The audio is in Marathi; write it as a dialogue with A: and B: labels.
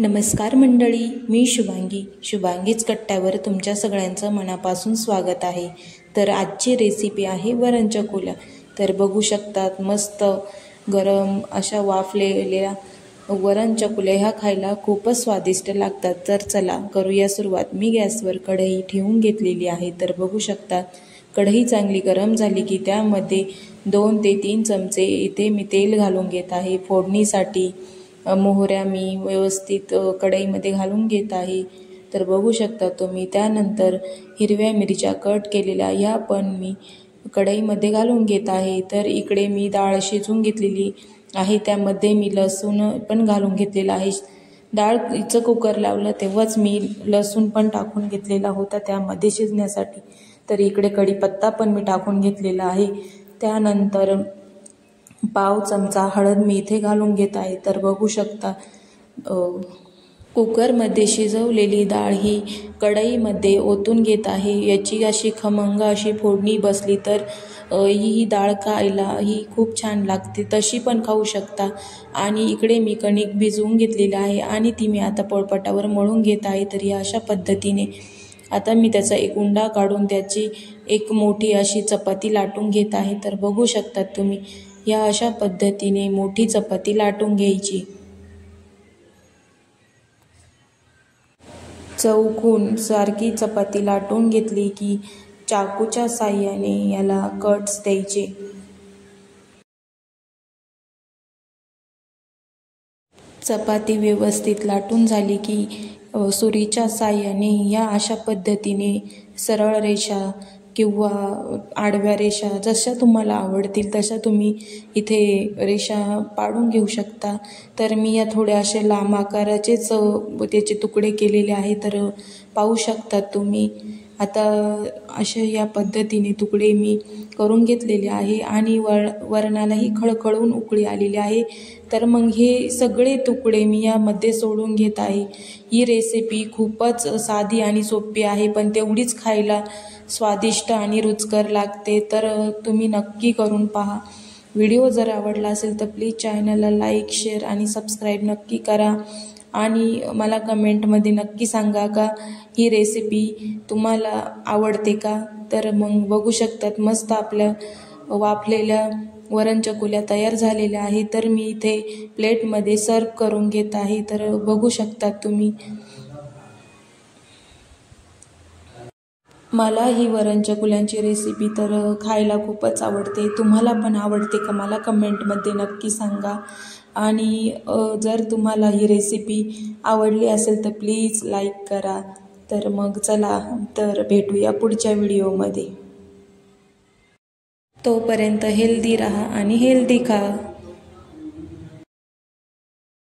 A: नमस्कार मंडळी, मी शुभांगीच कट्ट्यावर तुमच्या सगळ्यांचं मनापासून स्वागत आहे। तर आजची रेसिपी आहे वरण चकुल्या। तर बघू शकतात मस्त गरम अशा वाफलेल्या वरण चकुल्या ह्या खायला खूपच स्वादिष्ट लागतात। तर चला करूया सुरुवात। मी गॅसवर कढई ठेवून घेतलेली आहे। तर बघू शकतात कढई चांगली गरम झाली की त्यामध्ये 2 ते 3 चमचे इथे मी तेल घालून घेत आहे फोडणीसाठी। मोहऱ्या मी व्यवस्थित कढईमध्ये घालून घेत आहे। तर बघू शकता तुम्ही। त्यानंतर हिरव्या मिरच्या कट केलेल्या ह्या पण मी कढईमध्ये घालून घेत आहे। तर इकडे मी डाळ शिजवून घेतलेली आहे, त्यामध्ये मी लसूण पण घालून घेतलेला आहे। डाळीचं कुकर लावलं तेव्हाच मी लसूण पण टाकून घेतलेला होता त्यामध्ये शिजण्यासाठी। तर इकडे कढीपत्ता पण मी टाकून घेतलेला आहे। त्यानंतर पाव चमचा हळद मी इथे घालून घेत आहे। तर बघू शकता कुकरमध्ये शिजवलेली डाळ ही कढईमध्ये ओतून घेत आहे। याची अशी खमंग अशी फोडणी बसली तर ही डाळ खायला ही खूप छान लागते, तशी पण खाऊ शकता। आणि इकडे मी कणिक भिजवून घेतलेली आहे आणि ती मी आता पोळपाटावर मळून घेत आहे। तर या अशा पद्धतीने आता मी त्याचा एक उंडा काढून त्याची एक मोठी अशी चपाती लाटून घेत आहे। तर बघू शकतात तुम्ही या अशा पद्धतीने मोठी चपाती लाटून घ्यायची। चौकोन सारखी चपाती लाटून घेतली की चाकूच्या साहाय्याने याला कट्स द्यायचे। चपाती व्यवस्थित लाटून झाली की सुरीच्या साहाय्याने या अशा पद्धतीने सरळ रेषा किंवा आडव्या रेषा जशा तुम्हाला आवडतील तशा तुम्ही इथे रेषा पाडून घेऊ शकता। तर मी या थोड्या अशा लांब आकाराचेच त्याचे तुकडे केलेले आहे। तर पाहू शकतात तुम्ही। आता अशा या पद्धतीने तुकडे मी करून घेतलेले आहे आणि वरणालाही खळखळून उकळी आलेली आहे। तर मग हे सगळे तुकडे मी यामध्ये सोडून घेत आहे। ही रेसिपी खूपच साधी आणि सोपी आहे, पण तेवढीच खायला स्वादिष्ट आणि रुचकर लागते। तर तुम्ही नक्की करून पहा। व्हिडिओ जर आवडला असेल तर प्लीज चॅनलला लाईक, शेअर आणि सबस्क्राईब नक्की करा। आणि मला कमेंटमध्ये नक्की सांगा का ही रेसिपी तुम्हाला आवडते का। तर मग बघू शकतात मस्त आपल्या वाफलेल्या वरण चकुल्या तयार झालेल्या आहे। तर मी इथे प्लेटमध्ये सर्व करून घेत आहे। तर बघू शकतात तुम्ही। मला ही वरण चकुल्यांची रेसिपी तर खायला खूपच आवडते। तुम्हाला पण आवडते का मला कमेंटमध्ये नक्की सांगा। आणि जर तुम्हाला ही रेसिपी आवडली असेल तर प्लीज लाईक करा। तर मग चला तर भेटूया पुढच्या व्हिडिओमध्ये। तोपर्यंत हेल्दी राहा आणि हेल्दी खा।